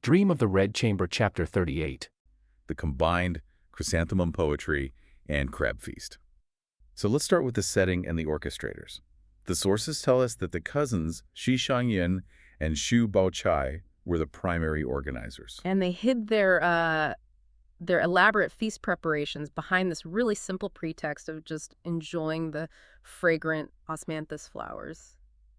Dream of the Red Chamber, Chapter 38. The combined Chrysanthemum poetry and crab feast. So let's start with the setting and the orchestrators. The sources tell us that the cousins Shi Shangyin and Xu Baochai were the primary organizers. And they hid their elaborate feast preparations behind this really simple pretext of just enjoying the fragrant osmanthus flowers,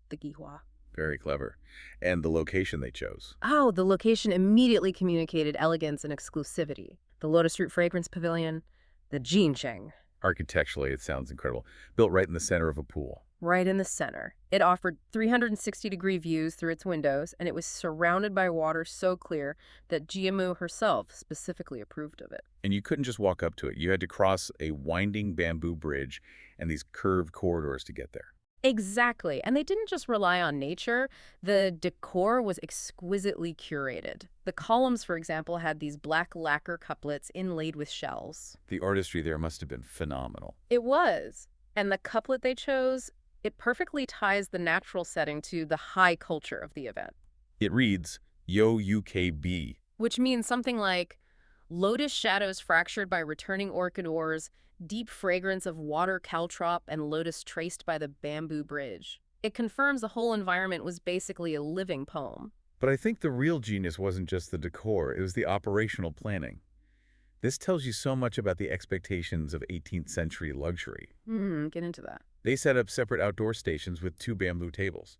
the gihua. Very clever. And the location they chose. Oh, the location immediately communicated elegance and exclusivity. The Lotus Root Fragrance Pavilion, the Jincheng. Architecturally, it sounds incredible. Built right in the center of a pool. Right in the center. It offered 360-degree views through its windows, and it was surrounded by water so clear that Jiamu herself specifically approved of it. And you couldn't just walk up to it. You had to cross a winding bamboo bridge and these curved corridors to get there. Exactly. And they didn't just rely on nature. The decor was exquisitely curated. The columns, for example, had these black lacquer couplets inlaid with shells. The artistry there must have been phenomenal. It was. And the couplet they chose, it perfectly ties the natural setting to the high culture of the event. It reads, Yo UKB. Which means something like, lotus shadows fractured by returning orchid ores, deep fragrance of water caltrop, and lotus traced by the bamboo bridge. It confirms the whole environment was basically a living poem. But I think the real genius wasn't just the decor, it was the operational planning. This tells you so much about the expectations of 18th century luxury. Get into that. They set up separate outdoor stations with 2 bamboo tables.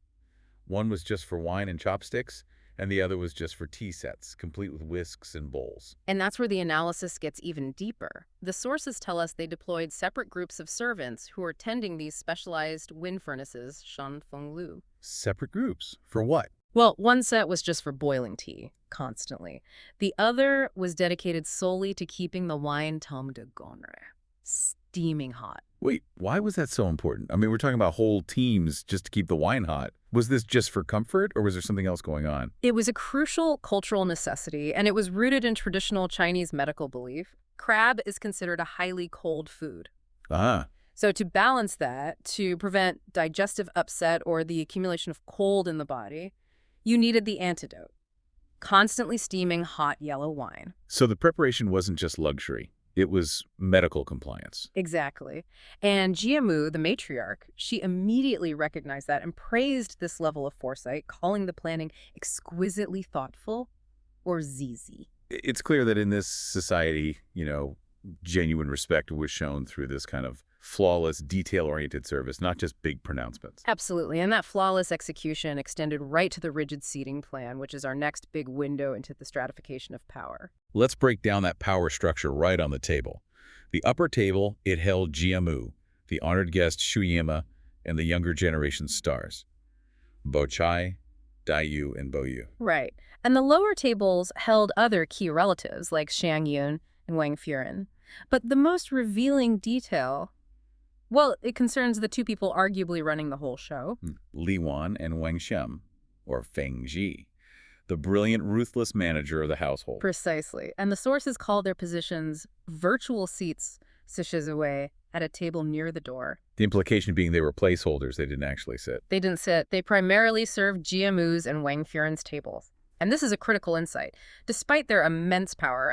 One was just for wine and chopsticks, and the other was just for tea sets, complete with whisks and bowls. And that's where the analysis gets even deeper. The sources tell us they deployed separate groups of servants who were tending these specialized wind furnaces, shan feng lu. Separate groups? For what? Well, one set was just for boiling tea, constantly. The other was dedicated solely to keeping the wine tome de gonre, steaming hot. Wait, why was that so important? I mean, we're talking about whole teams just to keep the wine hot. Was this just for comfort, or was there something else going on? It was a crucial cultural necessity, and it was rooted in traditional Chinese medical belief. Crab is considered a highly cold food. Ah. So to balance that, to prevent digestive upset or the accumulation of cold in the body, you needed the antidote: constantly steaming hot yellow wine. So the preparation wasn't just luxury. It was medical compliance. Exactly. And Jiamu, the matriarch, she immediately recognized that and praised this level of foresight, calling the planning exquisitely thoughtful, or zizi. It's clear that in this society, genuine respect was shown through this kind of flawless, detail-oriented service, not just big pronouncements. Absolutely. And that flawless execution extended right to the rigid seating plan, which is our next big window into the stratification of power. Let's break down that power structure right on the table. The upper table, it held Jiamu, the honored guest Shuyima, and the younger generation's stars, Bochai, Daiyu, and Boyu. Right. And the lower tables held other key relatives like Shang Yun and Wang Furen. But the most revealing detail, well, it concerns the 2 people arguably running the whole show. Li Wan and Wang Shem, or Feng Ji, the brilliant, ruthless manager of the household. Precisely. And the sources call their positions virtual seats, sishizuei, at a table near the door. The implication being they were placeholders, they didn't actually sit. They didn't sit. They primarily served Jiamu's and Wang Furen's tables. And this is a critical insight. Despite their immense power,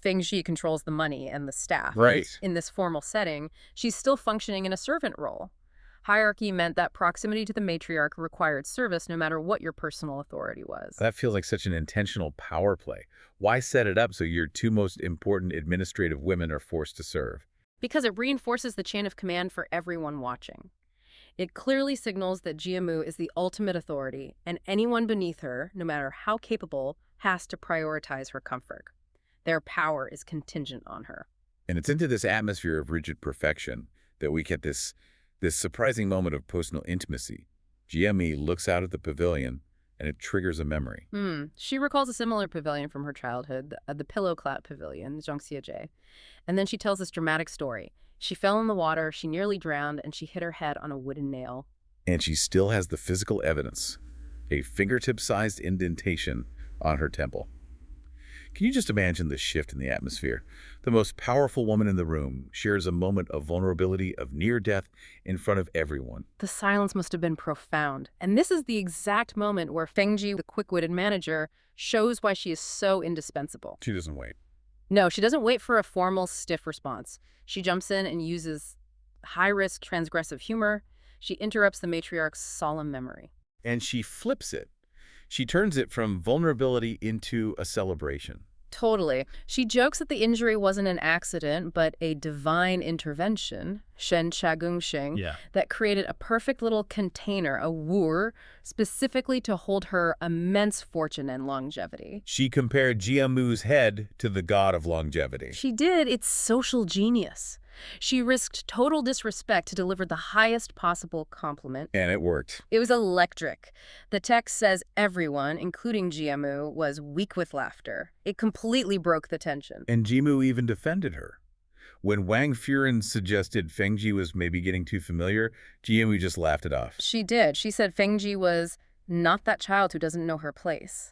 Feng Ji controls the money and the staff. Right. In this formal setting, she's still functioning in a servant role. Hierarchy meant that proximity to the matriarch required service no matter what your personal authority was. That feels like such an intentional power play. Why set it up so your 2 most important administrative women are forced to serve? Because it reinforces the chain of command for everyone watching. It clearly signals that Jiamu is the ultimate authority, and anyone beneath her, no matter how capable, has to prioritize her comfort. Their power is contingent on her. And it's into this atmosphere of rigid perfection that we get this surprising moment of personal intimacy. Jiami looks out at the pavilion, and it triggers a memory. She recalls a similar pavilion from her childhood, the Pillow Clout Pavilion, Zhongxiejie. And then she tells this dramatic story. She fell in the water, she nearly drowned, and she hit her head on a wooden nail. And she still has the physical evidence, a fingertip-sized indentation on her temple. Can you just imagine the shift in the atmosphere? The most powerful woman in the room shares a moment of vulnerability, of near death, in front of everyone. The silence must have been profound. And this is the exact moment where Fengji, the quick-witted manager, shows why she is so indispensable. She doesn't wait. No, she doesn't wait for a formal, stiff response. She jumps in and uses high-risk, transgressive humor. She interrupts the matriarch's solemn memory. And she flips it. She turns it from vulnerability into a celebration. Totally. She jokes that the injury wasn't an accident, but a divine intervention, Shen Chagung Sheng, that created a perfect little container, a wur, specifically to hold her immense fortune and longevity. She compared Jiamu's head to the god of longevity. She did. It's social genius. She risked total disrespect to deliver the highest possible compliment. And it worked. It was electric. The text says everyone, including Jiamu, was weak with laughter. It completely broke the tension. And Jimu even defended her. When Wang Furen suggested Fengji was maybe getting too familiar, Jiamu just laughed it off. She did. She said Fengji was not that child who doesn't know her place.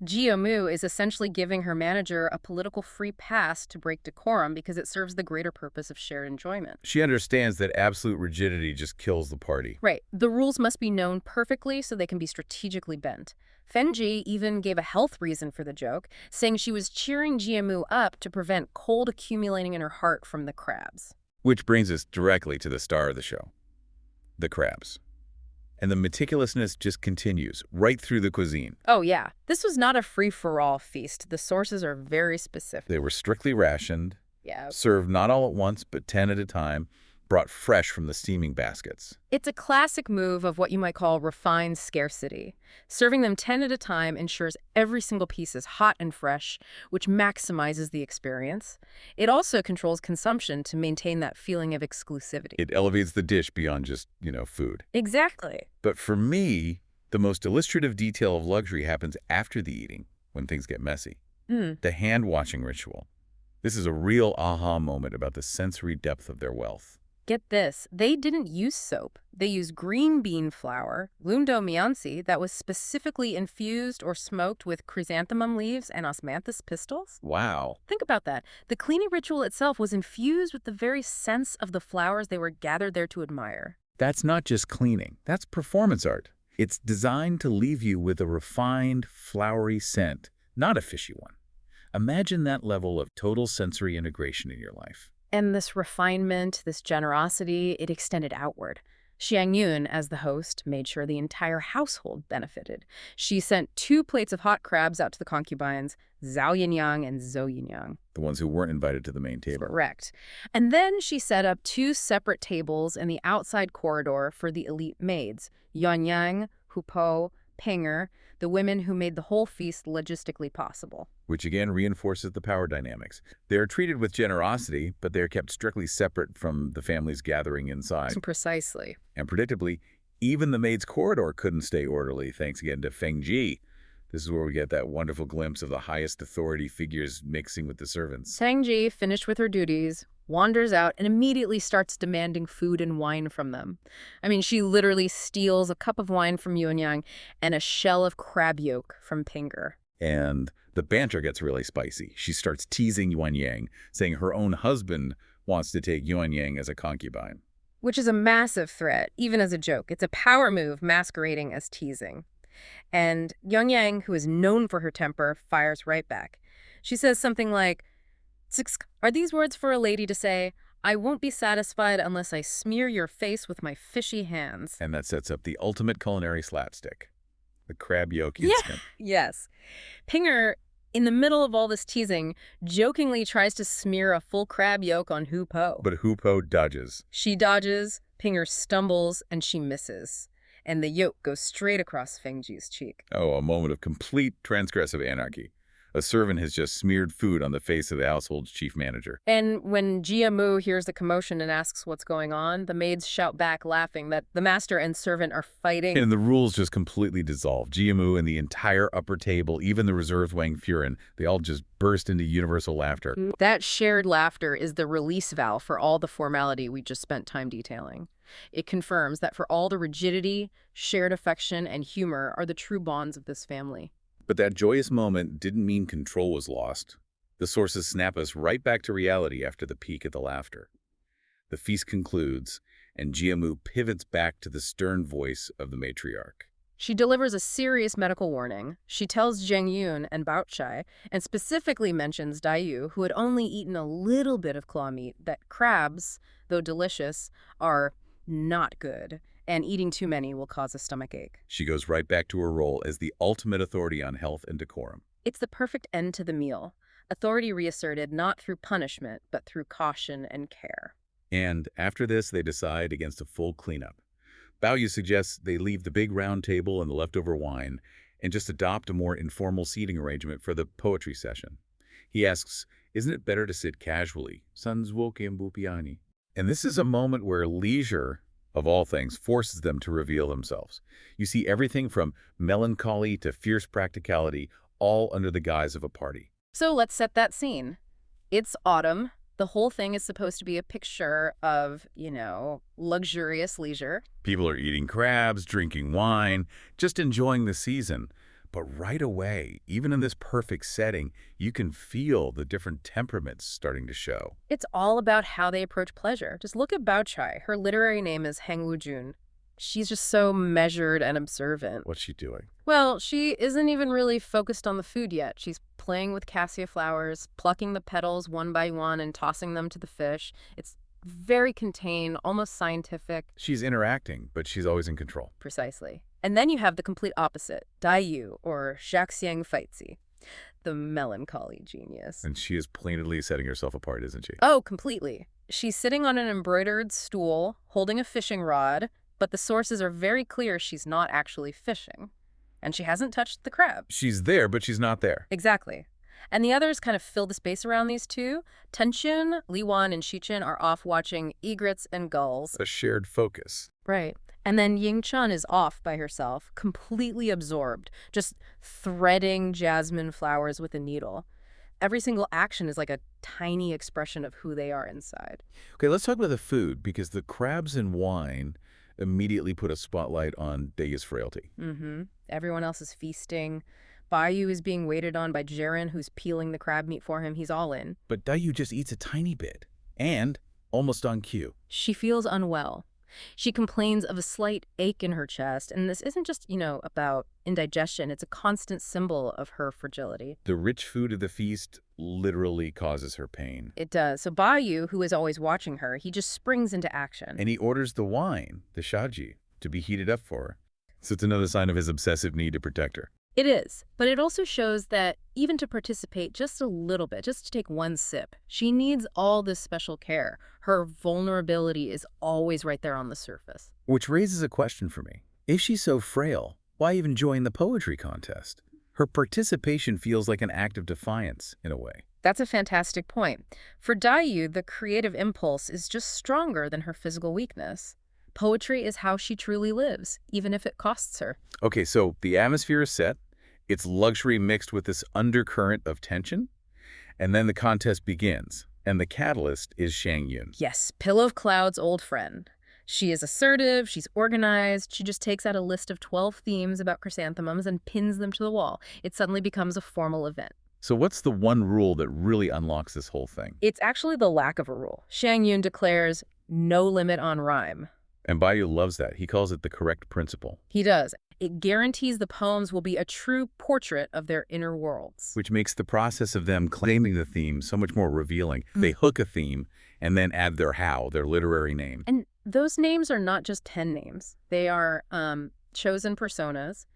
Jiamu is essentially giving her manager a political free pass to break decorum because it serves the greater purpose of shared enjoyment. She understands that absolute rigidity just kills the party. Right. The rules must be known perfectly so they can be strategically bent. Fengji even gave a health reason for the joke, saying she was cheering Jiamu up to prevent cold accumulating in her heart from the crabs. Which brings us directly to the star of the show, the crabs. And the meticulousness just continues right through the cuisine. Oh, yeah. This was not a free-for-all feast. The sources are very specific. They were strictly rationed, Yeah. served not all at once, but 10 at a time, brought fresh from the steaming baskets. It's a classic move of what you might call refined scarcity. Serving them 10 at a time ensures every single piece is hot and fresh, which maximizes the experience. It also controls consumption to maintain that feeling of exclusivity. It elevates the dish beyond just, food. Exactly. But for me, the most illustrative detail of luxury happens after the eating, when things get messy. The hand-washing ritual. This is a real aha moment about the sensory depth of their wealth. Get this, they didn't use soap. They used green bean flour, lundo miansi, that was specifically infused or smoked with chrysanthemum leaves and osmanthus pistils. Wow. Think about that. The cleaning ritual itself was infused with the very sense of the flowers they were gathered there to admire. That's not just cleaning. That's performance art. It's designed to leave you with a refined, flowery scent, not a fishy one. Imagine that level of total sensory integration in your life. And this refinement, this generosity, it extended outward. Xiang Yun, as the host, made sure the entire household benefited. She sent 2 plates of hot crabs out to the concubines, Zhao Yinyang and Zhou Yinyang. The ones who weren't invited to the main table. Correct. And then she set up 2 separate tables in the outside corridor for the elite maids, Yuanyang, Hupo, Penger, the women who made the whole feast logistically possible. Which again reinforces the power dynamics. They are treated with generosity, but they are kept strictly separate from the families gathering inside. Precisely. And predictably, even the maid's corridor couldn't stay orderly, thanks again to Feng Ji. This is where we get that wonderful glimpse of the highest authority figures mixing with the servants. Feng Ji, finished with her duties, wanders out and immediately starts demanding food and wine from them. I mean, she literally steals a cup of wine from Yuanyang and a shell of crab yolk from Pinger. And the banter gets really spicy. She starts teasing Yuan Yang, saying her own husband wants to take Yuan Yang as a concubine. Which is a massive threat, even as a joke. It's a power move masquerading as teasing. And Yuanyang, who is known for her temper, fires right back. She says something like, "Are these words for a lady to say, I won't be satisfied unless I smear your face with my fishy hands?" And that sets up the ultimate culinary slapstick. The crab yolk incident. Yes. Pinger, in the middle of all this teasing, jokingly tries to smear a full crab yolk on Hupo. But Hupo dodges. She dodges, Pinger stumbles, and she misses. And the yolk goes straight across Fengji's cheek. Oh, a moment of complete transgressive anarchy. A servant has just smeared food on the face of the household's chief manager. And when Jiamu hears the commotion and asks what's going on, the maids shout back, laughing, that the master and servant are fighting. And the rules just completely dissolve. Jiamu and the entire upper table, even the reserved Wang Furen, they all just burst into universal laughter. That shared laughter is the release valve for all the formality we just spent time detailing. It confirms that for all the rigidity, shared affection, and humor are the true bonds of this family. But that joyous moment didn't mean control was lost. The sources snap us right back to reality after the peak of the laughter. The feast concludes, and Jiamu pivots back to the stern voice of the matriarch. She delivers a serious medical warning. She tells Zheng Yun and Bao Chai, and specifically mentions Daiyu, who had only eaten a little bit of claw meat, that crabs, though delicious, are not good, and eating too many will cause a stomachache. She goes right back to her role as the ultimate authority on health and decorum. It's the perfect end to the meal. Authority reasserted not through punishment, but through caution and care. And after this, they decide against a full cleanup. Baoyu suggests they leave the big round table and the leftover wine and just adopt a more informal seating arrangement for the poetry session. He asks, isn't it better to sit casually? And this is a moment where leisure, of all things, forces them to reveal themselves. You see everything from melancholy to fierce practicality, all under the guise of a party. So let's set that scene. It's autumn. The whole thing is supposed to be a picture of, luxurious leisure. People are eating crabs, drinking wine, just enjoying the season. But right away, even in this perfect setting, you can feel the different temperaments starting to show. It's all about how they approach pleasure. Just look at Bao Chai. Her literary name is Heng Wujun. She's just so measured and observant. What's she doing? Well, she isn't even really focused on the food yet. She's playing with cassia flowers, plucking the petals one by one and tossing them to the fish. It's very contained, almost scientific. She's interacting, but she's always in control. Precisely. And then you have the complete opposite, Daiyu, or Xiaxiang Feizi, the melancholy genius. And she is plainly setting herself apart, isn't she? Oh, completely. She's sitting on an embroidered stool, holding a fishing rod, but the sources are very clear she's not actually fishing. And she hasn't touched the crab. She's there, but she's not there. Exactly. And the others kind of fill the space around these two. Tenchun, Liwan, and Shichen are off watching egrets and gulls. A shared focus. Right. And then Ying Chun is off by herself, completely absorbed, just threading jasmine flowers with a needle. Every single action is like a tiny expression of who they are inside. Okay, let's talk about the food, because the crabs and wine immediately put a spotlight on Daya's frailty. Everyone else is feasting. Bayu is being waited on by Jaren, who's peeling the crab meat for him. He's all in. But Dayu just eats a tiny bit, and almost on cue. She feels unwell. She complains of a slight ache in her chest, and this isn't just, about indigestion. It's a constant symbol of her fragility. The rich food of the feast literally causes her pain. It does. So Bayu, who is always watching her, he just springs into action. And he orders the wine, the shaji, to be heated up for her. So it's another sign of his obsessive need to protect her. It is, but it also shows that even to participate just a little bit, just to take one sip, she needs all this special care. Her vulnerability is always right there on the surface. Which raises a question for me. If she's so frail, why even join the poetry contest? Her participation feels like an act of defiance, in a way. That's a fantastic point. For Dayu, the creative impulse is just stronger than her physical weakness. Poetry is how she truly lives, even if it costs her. Okay, so the atmosphere is set. It's luxury mixed with this undercurrent of tension. And then the contest begins. And the catalyst is Shang Yun. Yes, Pillow of Cloud's old friend. She is assertive, she's organized, she just takes out a list of 12 themes about chrysanthemums and pins them to the wall. It suddenly becomes a formal event. So what's the one rule that really unlocks this whole thing? It's actually the lack of a rule. Shang Yun declares no limit on rhyme. And Bayu loves that. He calls it the correct principle. He does. It guarantees the poems will be a true portrait of their inner worlds. Which makes the process of them claiming the theme so much more revealing. They hook a theme and then add their their literary name. And those names are not just 10 names. They are chosen personas.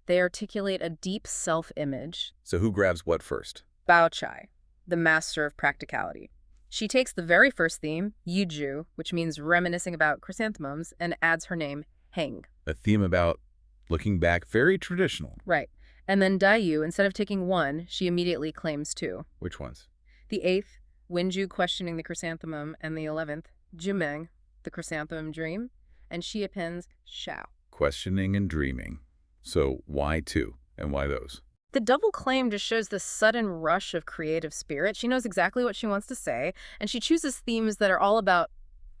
They articulate a deep self-image. So who grabs what first? Bao Chai, the master of practicality. She takes the very first theme, Yuju, which means reminiscing about chrysanthemums, and adds her name, Heng. A theme about looking back, very traditional. Right. And then Dayu, instead of taking one, she immediately claims two. Which ones? The 8th, Wenju questioning the chrysanthemum, and the 11th, Jumeng, the chrysanthemum dream, and she appends Shao. Questioning and dreaming. So why two, and why those? The double claim just shows the sudden rush of creative spirit. She knows exactly what she wants to say, and she chooses themes that are all about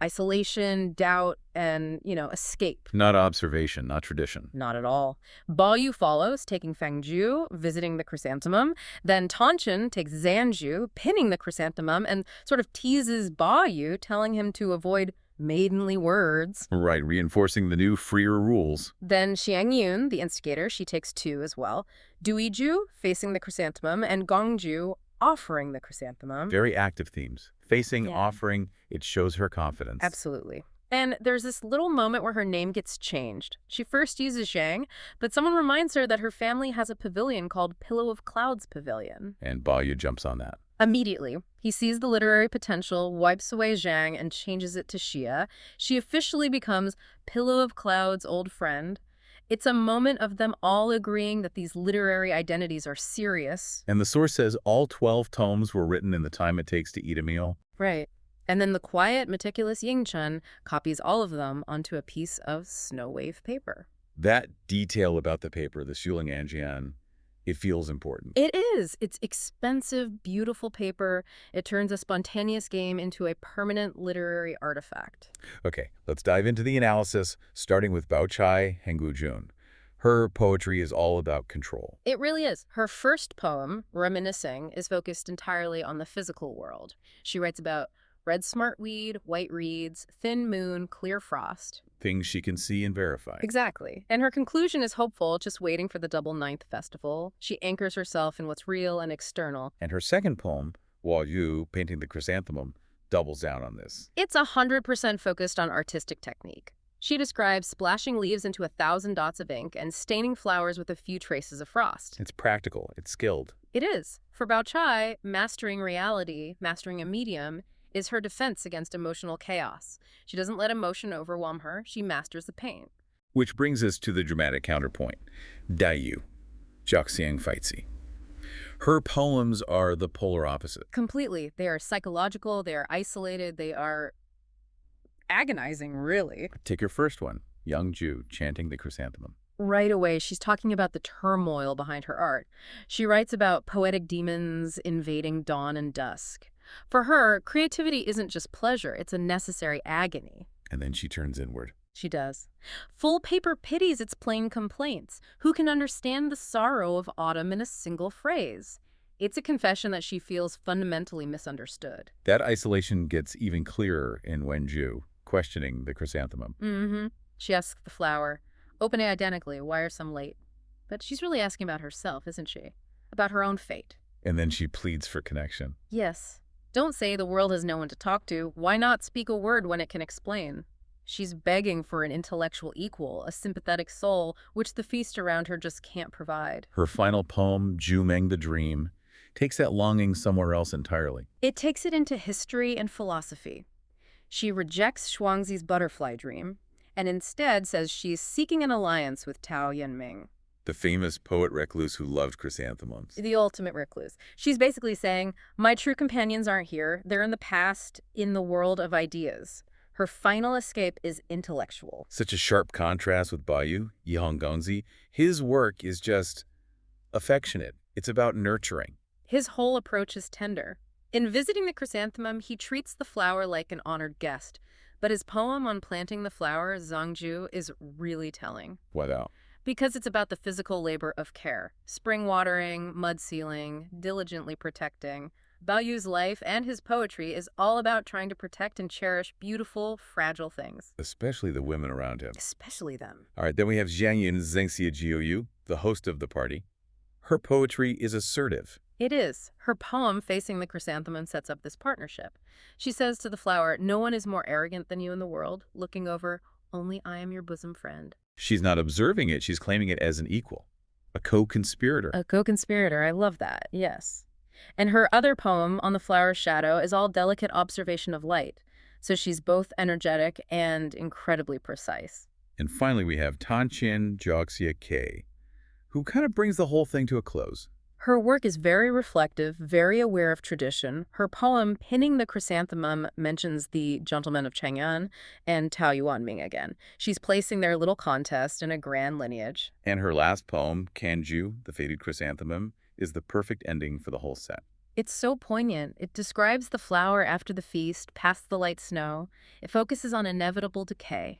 Isolation, doubt, and, escape. Not observation, not tradition. Not at all. Bao follows, taking Fangju, visiting the chrysanthemum. Then Tanchen takes Zanju, pinning the chrysanthemum, and sort of teases Bao, telling him to avoid maidenly words. Right, reinforcing the new freer rules. Then Xiangyun, the instigator, she takes two as well. Duiju, facing the chrysanthemum, and Gongju, offering the chrysanthemum. Very active themes. Facing, Yeah. offering, it shows her confidence. Absolutely. And there's this little moment where her name gets changed. She first uses Zhang, but someone reminds her that her family has a pavilion called Pillow of Clouds Pavilion. And Balya jumps on that. Immediately, he sees the literary potential, wipes away Zhang, and changes it to Xia. She officially becomes Pillow of Clouds' old friend. It's a moment of them all agreeing that these literary identities are serious. And the source says all 12 tomes were written in the time it takes to eat a meal. Right. And then the quiet, meticulous Yingchen copies all of them onto a piece of snow wave paper. That detail about the paper, the Shuling Anjian, it feels important. It is. It's expensive, beautiful paper. It turns a spontaneous game into a permanent literary artifact. Okay, let's dive into the analysis, starting with Bao Chai Hengu Jun. Her poetry is all about control. It really is. Her first poem, Reminiscing, is focused entirely on the physical world. She writes about red smartweed, white reeds, thin moon, clear frost. Things she can see and verify. Exactly. And her conclusion is hopeful, just waiting for the double ninth festival. She anchors herself in what's real and external. And her second poem, Wao Yu, Painting the Chrysanthemum, doubles down on this. It's 100% focused on artistic technique. She describes splashing leaves into 1,000 dots of ink and staining flowers with a few traces of frost. It's practical, it's skilled. It is. For Bao Chai, mastering reality, mastering a medium, is her defense against emotional chaos. She doesn't let emotion overwhelm her. She masters the pain. Which brings us to the dramatic counterpoint, Daiyu, Jiaxiang Feitzi. Her poems are the polar opposite. Completely. They are psychological, they are isolated, they are agonizing, really. Take your first one, Young Ju, Chanting the Chrysanthemum. Right away, she's talking about the turmoil behind her art. She writes about poetic demons invading dawn and dusk. For her, creativity isn't just pleasure, it's a necessary agony. And then she turns inward. She does. Full paper pities its plain complaints. Who can understand the sorrow of autumn in a single phrase? It's a confession that she feels fundamentally misunderstood. That isolation gets even clearer in Wenju, questioning the chrysanthemum. She asks the flower, opening identically, why are some late? But she's really asking about herself, isn't she? About her own fate. And then she pleads for connection. Yes. Don't say the world has no one to talk to. Why not speak a word when it can explain? She's begging for an intellectual equal, a sympathetic soul, which the feast around her just can't provide. Her final poem, Jumeng the Dream, takes that longing somewhere else entirely. It takes it into history and philosophy. She rejects Shuangzi's butterfly dream, and instead says she's seeking an alliance with Tao Yanming. The famous poet recluse who loved chrysanthemums. The ultimate recluse. She's basically saying, my true companions aren't here. They're in the past, in the world of ideas. Her final escape is intellectual. Such a sharp contrast with Bayu, Yihong Gongzi. His work is just affectionate. It's about nurturing. His whole approach is tender. In visiting the chrysanthemum, he treats the flower like an honored guest. But his poem on planting the flower, Zhangju, is really telling. Wow. Because it's about the physical labor of care. Spring watering, mud sealing, diligently protecting. Baoyu's life and his poetry is all about trying to protect and cherish beautiful, fragile things. Especially the women around him. Especially them. All right, then we have Jiangyun Zhengxia Jiuyu, the host of the party. Her poetry is assertive. It is. Her poem, Facing the Chrysanthemum, sets up this partnership. She says to the flower, no one is more arrogant than you in the world, looking over, only I am your bosom friend. She's not observing it, she's claiming it as an equal, a co-conspirator. A co-conspirator, I love that, yes. And her other poem, On the Flower's Shadow, is all delicate observation of light. So she's both energetic and incredibly precise. And finally, we have Tanqian Jiaxia K, who kind of brings the whole thing to a close. Her work is very reflective, very aware of tradition. Her poem, Pinning the Chrysanthemum, mentions the gentlemen of Chang'an and Tao Yuanming again. She's placing their little contest in a grand lineage. And her last poem, Kanju, the Faded Chrysanthemum, is the perfect ending for the whole set. It's so poignant. It describes the flower after the feast, past the light snow. It focuses on inevitable decay.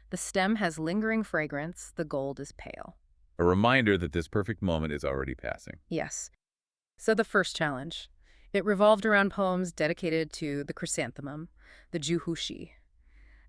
The stem has lingering fragrance. The gold is pale. A reminder that this perfect moment is already passing. Yes. So the first challenge. It revolved around poems dedicated to the chrysanthemum, the juhushi.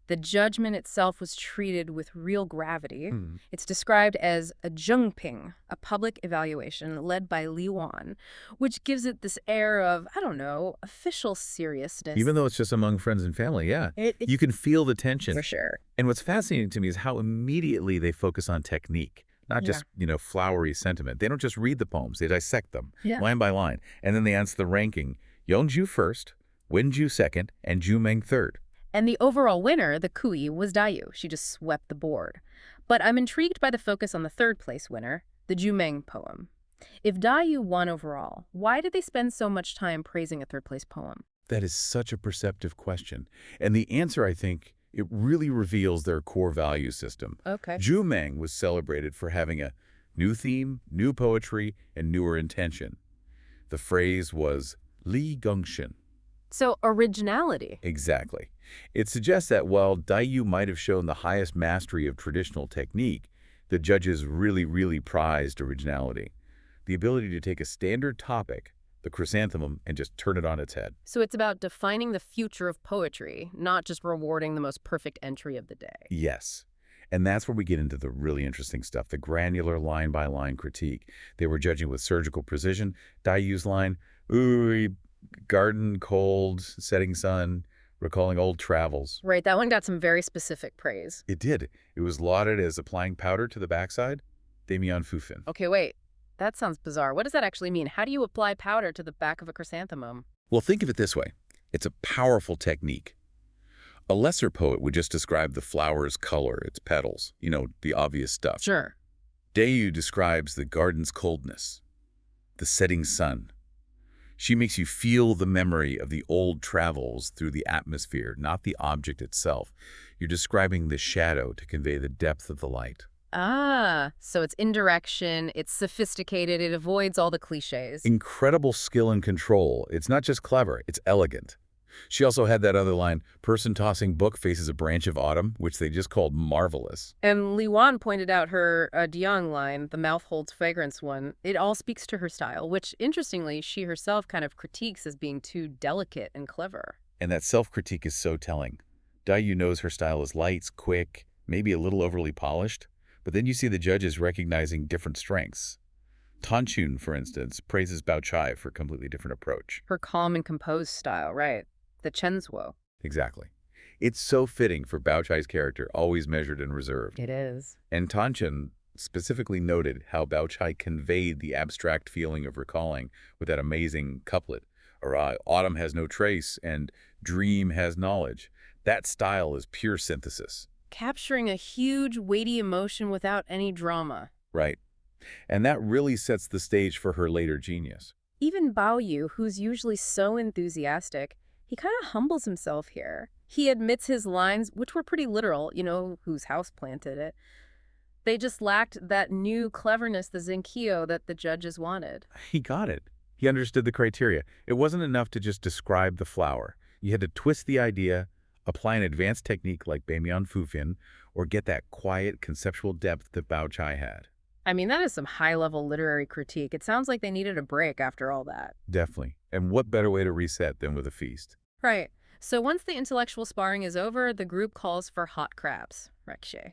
The judgment itself was treated with real gravity. It's described as a zhengping, a public evaluation led by Li Wan, which gives it this air of, I don't know, official seriousness. Even though it's just among friends and family, yeah. You can feel the tension. For sure. And what's fascinating to me is how immediately they focus on technique, not just, flowery sentiment. They don't just read the poems, they dissect them, line by line. And then they answer the ranking. Yeonju first, Wenju second, and Jumeng third. And the overall winner, the Kui, was Dayu. She just swept the board. But I'm intrigued by the focus on the third place winner, the Jumeng poem. If Dayu won overall, why did they spend so much time praising a third place poem? That is such a perceptive question. And the answer, I think, it really reveals their core value system. Okay. Jumeng was celebrated for having a new theme, new poetry, and newer intention. The phrase was Li Gongxin. So originality. Exactly. It suggests that while Dayu might have shown the highest mastery of traditional technique, the judges really prized originality. The ability to take a standard topic, the chrysanthemum, and just turn it on its head. So it's about defining the future of poetry, not just rewarding the most perfect entry of the day. Yes. And that's where we get into the really interesting stuff, the granular line-by-line critique. They were judging with surgical precision. Dayu's line, ooh, garden, cold, setting sun, recalling old travels. Right, that one got some very specific praise. It did. It was lauded as applying powder to the backside. Damian Fufin. Okay, wait. That sounds bizarre. What does that actually mean? How do you apply powder to the back of a chrysanthemum? Well, think of it this way. It's a powerful technique. A lesser poet would just describe the flower's color, its petals, the obvious stuff. Sure. Dayu describes the garden's coldness, the setting sun. She makes you feel the memory of the old travels through the atmosphere, not the object itself. You're describing the shadow to convey the depth of the light. Ah, so it's indirection, it's sophisticated, it avoids all the cliches. Incredible skill and control. It's not just clever, it's elegant. She also had that other line, person tossing book faces a branch of autumn, which they just called marvelous. And Li Wan pointed out her Diang line, the mouth holds fragrance one. It all speaks to her style, which, interestingly, she herself kind of critiques as being too delicate and clever. And that self-critique is so telling. Dayu knows her style is light, quick, maybe a little overly polished, but then you see the judges recognizing different strengths. Tanchun, for instance, praises Bao Chai for a completely different approach. Her calm and composed style, right. The Chenzuo. Exactly. It's so fitting for Bao Chai's character, always measured and reserved. It is. And Tanchun specifically noted how Bao Chai conveyed the abstract feeling of recalling with that amazing couplet, or autumn has no trace and dream has knowledge. That style is pure synthesis. Capturing a huge, weighty emotion without any drama. Right. And that really sets the stage for her later genius. Even Bao Yu, who's usually so enthusiastic, he kind of humbles himself here. He admits his lines, which were pretty literal, whose house planted it. They just lacked that new cleverness, the Zenkyo that the judges wanted. He got it. He understood the criteria. It wasn't enough to just describe the flower. You had to twist the idea, apply an advanced technique like Baimian Fufin, or get that quiet, conceptual depth that Bao Chai had. I mean, that is some high-level literary critique. It sounds like they needed a break after all that. Definitely. And what better way to reset than with a feast? Right. So once the intellectual sparring is over, the group calls for hot crabs, rekshe.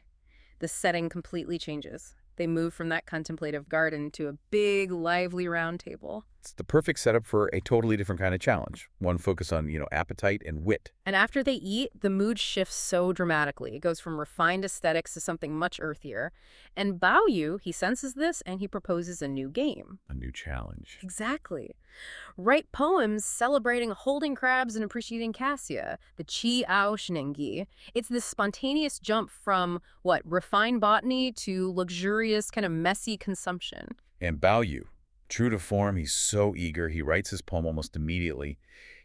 The setting completely changes. They move from that contemplative garden to a big, lively round table. It's the perfect setup for a totally different kind of challenge. One focused on, appetite and wit. And after they eat, the mood shifts so dramatically. It goes from refined aesthetics to something much earthier. And Bao Yu, he senses this and he proposes a new game. A new challenge. Exactly. Write poems celebrating holding crabs and appreciating cassia, the Qi Ao Shenengi. It's this spontaneous jump from, refined botany to luxurious, kind of messy consumption. And Bao Yu, true to form, he's so eager. He writes his poem almost immediately.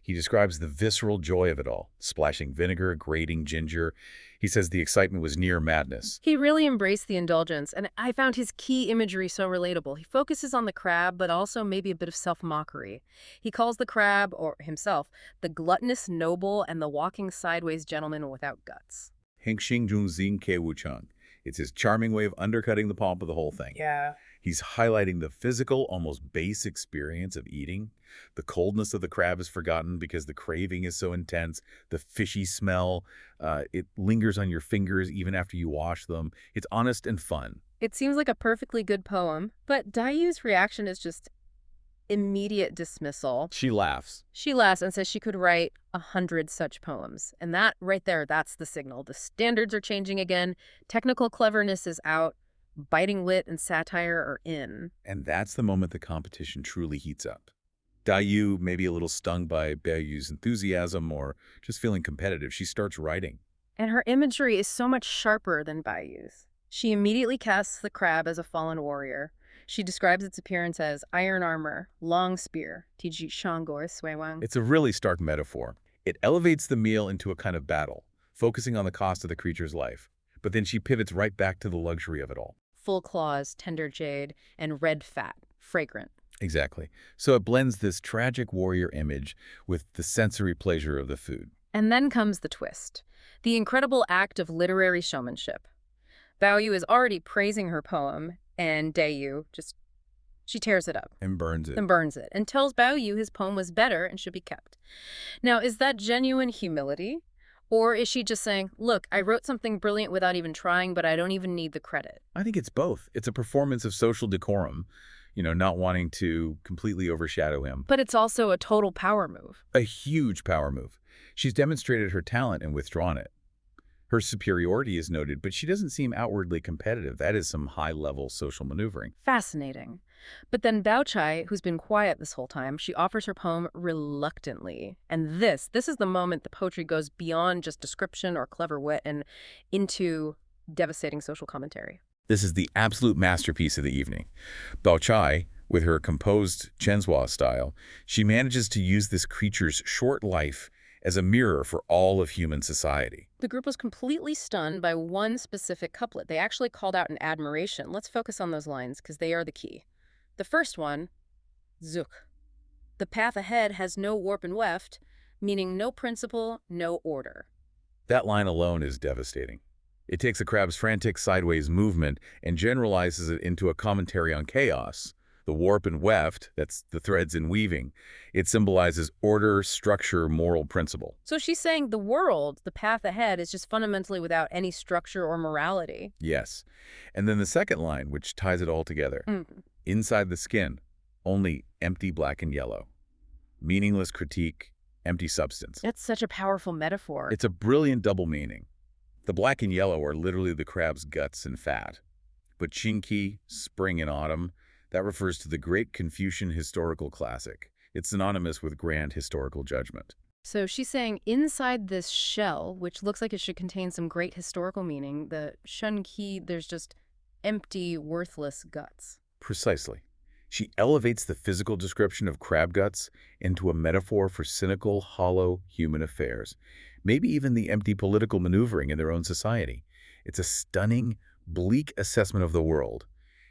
He describes the visceral joy of it all, splashing vinegar, grating ginger. He says the excitement was near madness. He really embraced the indulgence, and I found his key imagery so relatable. He focuses on the crab, but also maybe a bit of self-mockery. He calls the crab, or himself, the gluttonous noble and the walking sideways gentleman without guts. Hengxing Junxing Ke Wucheng. It's his charming way of undercutting the pomp of the whole thing. Yeah. He's highlighting the physical, almost base experience of eating. The coldness of the crab is forgotten because the craving is so intense. The fishy smell, it lingers on your fingers even after you wash them. It's honest and fun. It seems like a perfectly good poem, but Dayu's reaction is just immediate dismissal. She laughs. She laughs and says she could write 100 such poems. And that right there, that's the signal. The standards are changing again. Technical cleverness is out. Biting wit and satire are in. And that's the moment the competition truly heats up. Dayu, maybe a little stung by Baoyu's enthusiasm or just feeling competitive, she starts writing. And her imagery is so much sharper than Baoyu's. She immediately casts the crab as a fallen warrior. She describes its appearance as iron armor, long spear, tiji shangor suiwang. It's a really stark metaphor. It elevates the meal into a kind of battle, focusing on the cost of the creature's life. But then she pivots right back to the luxury of it all. Full claws, tender jade, and red fat, fragrant. Exactly. So it blends this tragic warrior image with the sensory pleasure of the food. And then comes the twist, the incredible act of literary showmanship. Baoyu is already praising her poem, and Dayu she tears it up. And burns it. And tells Baoyu his poem was better and should be kept. Now, is that genuine humility? Or is she just saying, look, I wrote something brilliant without even trying, but I don't even need the credit? I think it's both. It's a performance of social decorum, not wanting to completely overshadow him. But it's also a total power move. A huge power move. She's demonstrated her talent and withdrawn it. Her superiority is noted, but she doesn't seem outwardly competitive. That is some high-level social maneuvering. Fascinating. But then Bao Chai, who's been quiet this whole time, she offers her poem reluctantly. And this is the moment the poetry goes beyond just description or clever wit and into devastating social commentary. This is the absolute masterpiece of the evening. Bao Chai, with her composed Chenzhua style, she manages to use this creature's short life as a mirror for all of human society. The group was completely stunned by one specific couplet. They actually called out in admiration. Let's focus on those lines because they are the key. The first one, Zuk. The path ahead has no warp and weft, meaning no principle, no order. That line alone is devastating. It takes the crab's frantic sideways movement and generalizes it into a commentary on chaos. The warp and weft, that's the threads in weaving, it symbolizes order, structure, moral principle. So she's saying the world, the path ahead, is just fundamentally without any structure or morality. Yes. And then the second line, which ties it all together. Inside the skin, only empty black and yellow. Meaningless critique, empty substance. It's such a powerful metaphor. It's a brilliant double meaning. The black and yellow are literally the crab's guts and fat. But Qingqi, spring and autumn, that refers to the great Confucian historical classic. It's synonymous with grand historical judgment. So she's saying inside this shell, which looks like it should contain some great historical meaning, the shunqi, there's just empty, worthless guts. Precisely. She elevates the physical description of crab guts into a metaphor for cynical, hollow human affairs, maybe even the empty political maneuvering in their own society. It's a stunning, bleak assessment of the world,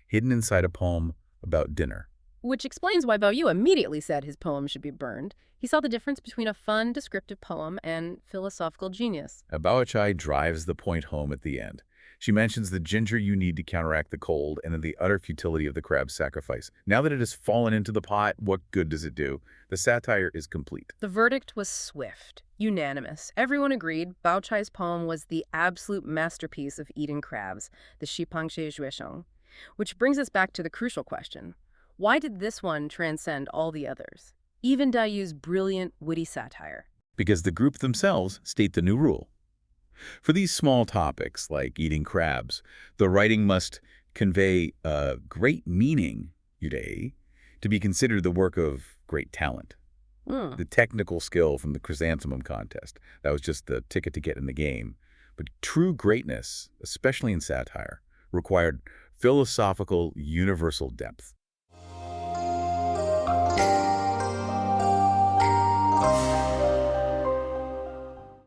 hidden inside a poem about dinner. Which explains why Bao Yu immediately said his poem should be burned. He saw the difference between a fun, descriptive poem and philosophical genius. Bao Chai drives the point home at the end. She mentions the ginger you need to counteract the cold and then the utter futility of the crab's sacrifice. Now that it has fallen into the pot, what good does it do? The satire is complete. The verdict was swift, unanimous. Everyone agreed Bao Chai's poem was the absolute masterpiece of eating crabs, the Shipangshe Juesheng. Which brings us back to the crucial question. Why did this one transcend all the others? Even Dayu's brilliant, witty satire. Because the group themselves state the new rule. For these small topics, like eating crabs, the writing must convey a great meaning, to be considered the work of great talent. The technical skill from the Chrysanthemum contest, that was just the ticket to get in the game. But true greatness, especially in satire, required philosophical, universal depth.